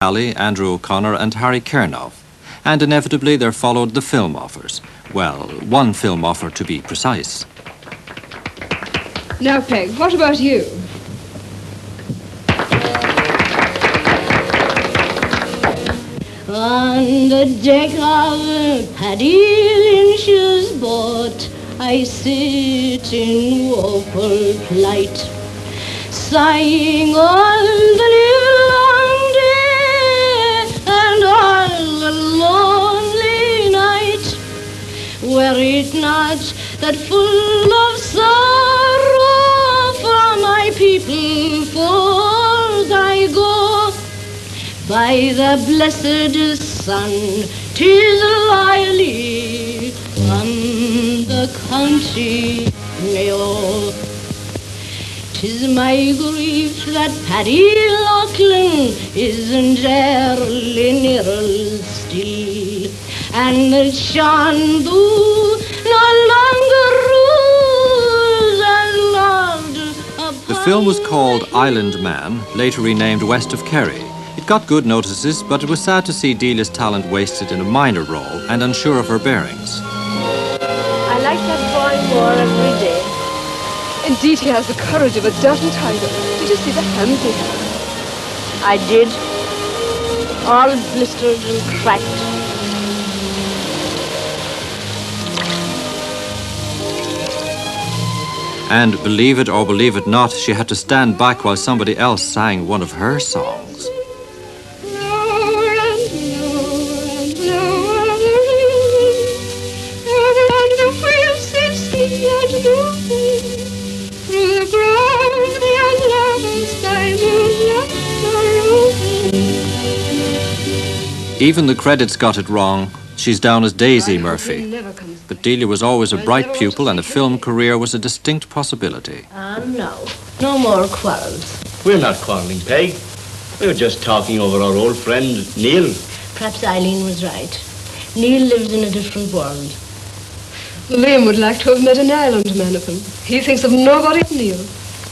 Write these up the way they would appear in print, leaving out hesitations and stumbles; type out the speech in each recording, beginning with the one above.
Ali, Andrew O'Connor and Harry Kernow. And inevitably there followed the film offers. Well, one film offer to be precise. Now, Peg, what about you? On the deck of Paddy Lynch's boat, I sit in woeful plight, sighing all the livelong day and all the lonely night. Were it not that full of sorrow for my people forth I go, by the blessed sun, 'tis loyally from the county Mayo. 'Tis my grief that Paddy Loughlin isn't early Nirrell still, and that Sean Boo no longer rules as Lord upon The film was called Island Man, later renamed West of Kerry. It got good notices, but it was sad to see Delia's talent wasted in a minor role and unsure of her bearings. I like that boy more every day. Indeed, he has the courage of a dozen tigers. Did you see the hands he had? I did. All blistered and cracked. And believe it or believe it not, she had to stand back while somebody else sang one of her songs. Even the credits got it wrong. She's down as Daisy Murphy. But Delia was always a bright pupil and a film career was a distinct possibility. No more quarrels. We're not quarrelling, Peg. We were just talking over our old friend, Neil. Perhaps Eileen was right. Neil lives in a different world. Liam would like to have met an island man of him. He thinks of nobody but Neil.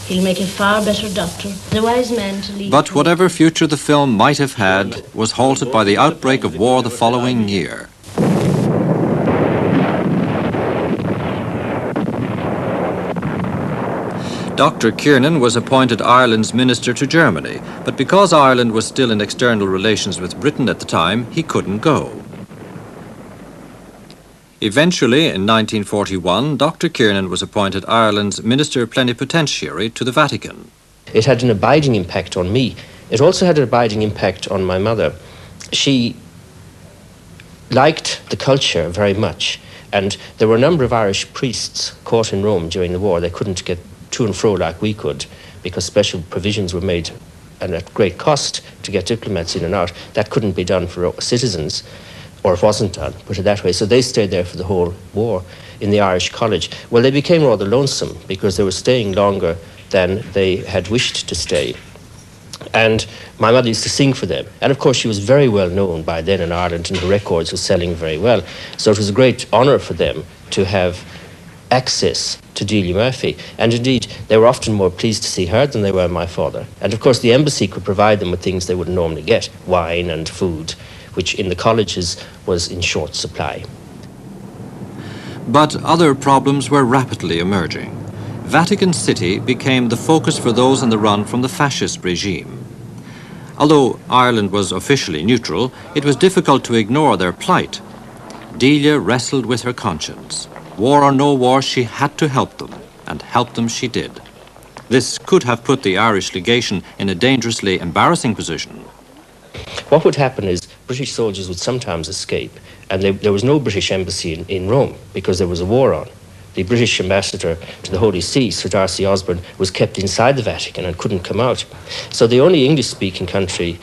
He'll make a far better doctor. The wise man to lead. But whatever future the film might have had was halted by the outbreak of war the following year. Dr. Kiernan was appointed Ireland's minister to Germany, but because Ireland was still in external relations with Britain at the time, he couldn't go. Eventually, in 1941, Dr. Kiernan was appointed Ireland's Minister Plenipotentiary to the Vatican. It had an abiding impact on me. It also had an abiding impact on my mother. She liked the culture very much, and there were a number of Irish priests caught in Rome during the war. They couldn't get to and fro like we could because special provisions were made and at great cost to get diplomats in and out. That couldn't be done for citizens. Or it wasn't done, put it that way. So they stayed there for the whole war in the Irish College. Well, they became rather lonesome because they were staying longer than they had wished to stay. And my mother used to sing for them. And of course, she was very well known by then in Ireland, and her records were selling very well. So it was a great honour for them to have access to Delia Murphy. And indeed, they were often more pleased to see her than they were my father. And of course, the embassy could provide them with things they wouldn't normally get, wine and food, which in the colleges was in short supply. But other problems were rapidly emerging. Vatican City became the focus for those on the run from the fascist regime. Although Ireland was officially neutral, it was difficult to ignore their plight. Delia wrestled with her conscience. War or no war, she had to help them, and help them she did. This could have put the Irish legation in a dangerously embarrassing position. What would happen is British soldiers would sometimes escape, and there was no British embassy in Rome because there was a war on. The British ambassador to the Holy See, Sir Darcy Osborne, was kept inside the Vatican and couldn't come out. So the only English-speaking country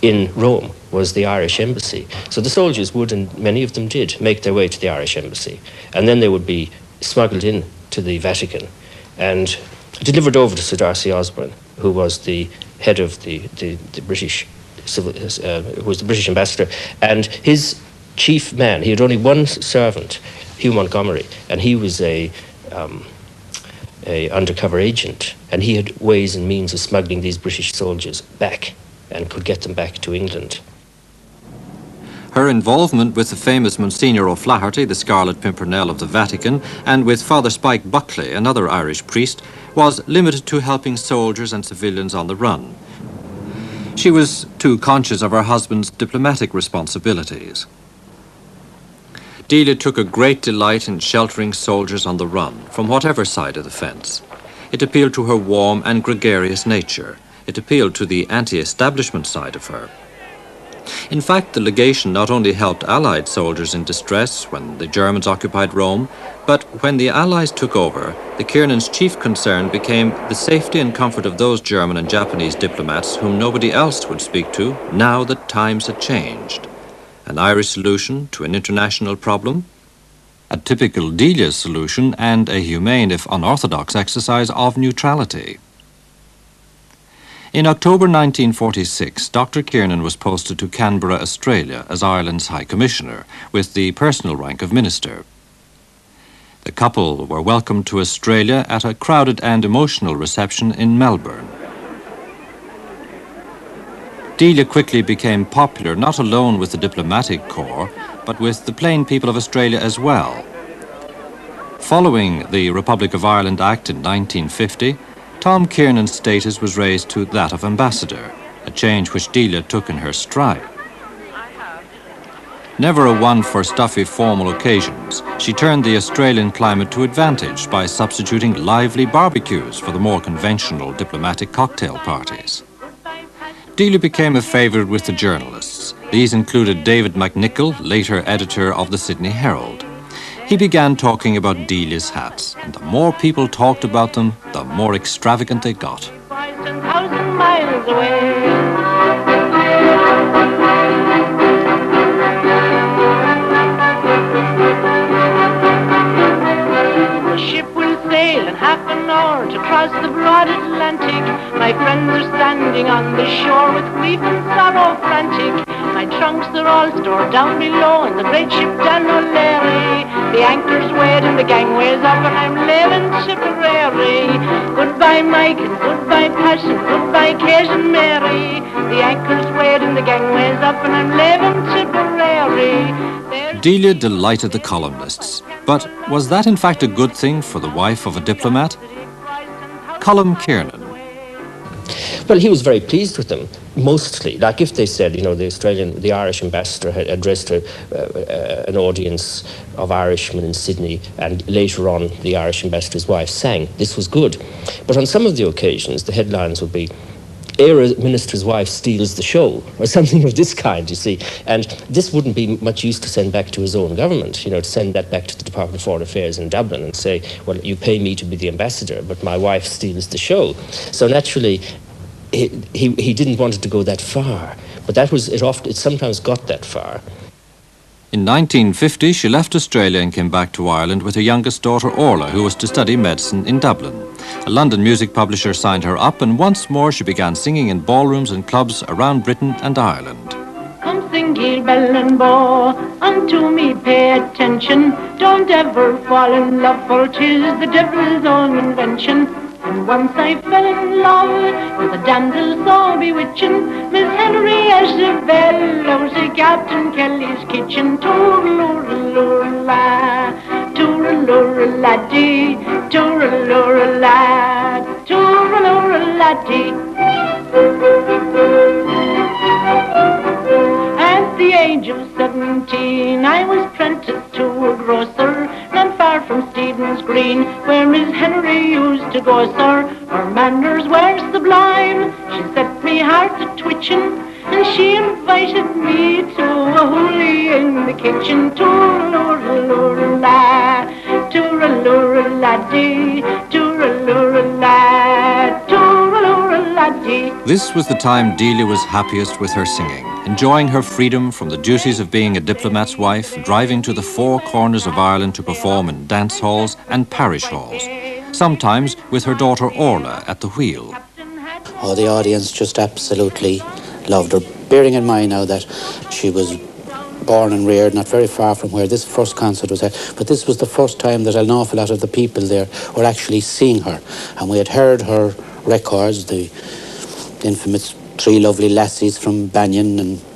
in Rome was the Irish embassy. So the soldiers would, and many of them did, make their way to the Irish embassy. And then they would be smuggled in to the Vatican and delivered over to Sir Darcy Osborne, who was the head of the British who was the British ambassador, and his chief man, he had only one servant, Hugh Montgomery, and he was a undercover agent, and he had ways and means of smuggling these British soldiers back and could get them back to England. Her involvement with the famous Monsignor O'Flaherty, the Scarlet Pimpernel of the Vatican, and with Father Spike Buckley, another Irish priest, was limited to helping soldiers and civilians on the run. She was too conscious of her husband's diplomatic responsibilities. Delia took a great delight in sheltering soldiers on the run, from whatever side of the fence. It appealed to her warm and gregarious nature. It appealed to the anti-establishment side of her. In fact, the legation not only helped Allied soldiers in distress when the Germans occupied Rome, but when the Allies took over, the Kiernans' chief concern became the safety and comfort of those German and Japanese diplomats whom nobody else would speak to now that times had changed. An Irish solution to an international problem? A typical Delia solution and a humane if unorthodox exercise of neutrality. In October 1946, Dr. Kiernan was posted to Canberra, Australia as Ireland's High Commissioner, with the personal rank of Minister. The couple were welcomed to Australia at a crowded and emotional reception in Melbourne. Delia quickly became popular not alone with the diplomatic corps, but with the plain people of Australia as well. Following the Republic of Ireland Act in 1950, Tom Kiernan's status was raised to that of ambassador, a change which Delia took in her stride. Never a one for stuffy formal occasions, she turned the Australian climate to advantage by substituting lively barbecues for the more conventional diplomatic cocktail parties. Delia became a favourite with the journalists. These included David McNichol, later editor of the Sydney Herald. He began talking about Delia's hats, and the more people talked about them, the more extravagant they got. 10,000 miles away. The ship will sail in half an hour to cross the broad Atlantic. My friends are standing on the shore with grief and sorrow frantic. My trunks are all stored down below in the great ship Dan O'Leary. The anchor's weighed and the gangway's up and I'm leaving Tipperary. Goodbye Mike and goodbye Passion, goodbye Kate and Mary. The anchor's weighed and the gangway's up and I'm leaving Tipperary. Delia delighted the columnists, but was that in fact a good thing for the wife of a diplomat? Colm Kiernan. Well, he was very pleased with them, mostly. Like if they said, you know, the Irish ambassador had addressed an audience of Irishmen in Sydney, and later on the Irish ambassador's wife sang. This was good. But on some of the occasions, the headlines would be, "Era minister's wife steals the show," or something of this kind, you see. And this wouldn't be much use to send back to his own government, you know, to send that back to the Department of Foreign Affairs in Dublin and say, well, you pay me to be the ambassador, but my wife steals the show. So naturally, he didn't want it to go that far, but that was it. It sometimes got that far. In 1950, she left Australia and came back to Ireland with her youngest daughter Orla, who was to study medicine in Dublin. A London music publisher signed her up, and once more she began singing in ballrooms and clubs around Britain and Ireland. Come sing Geel, Bell and Bow, unto me pay attention. Don't ever fall in love, for 'tis the devil's own invention. And once I fell in love with a damsel so bewitching, Miss Henrietta Bell out of Captain Kelly's kitchen. Tooraloorala, tooraloorala-dee, tooraloorala, tooraloorala-dee. At the age of 17, I was apprenticed to a grocer, not far from Stephen's Green, where Miss Henry used to go, sir. Her manners were sublime, she set me heart a twitching, and she invited me to a hoolie in the kitchen. Tooraloorala, tooraloorala-dee, tooraloorala, tooraloorala-dee. This was the time Delia was happiest with her singing, enjoying her freedom from the duties of being a diplomat's wife, driving to the four corners of Ireland to perform in dance halls and parish halls, sometimes with her daughter Orla at the wheel. Oh, the audience just absolutely loved her, bearing in mind now that she was born and reared not very far from where this first concert was at, but this was the first time that an awful lot of the people there were actually seeing her, and we had heard her records, the infamous three lovely lassies from Banyan and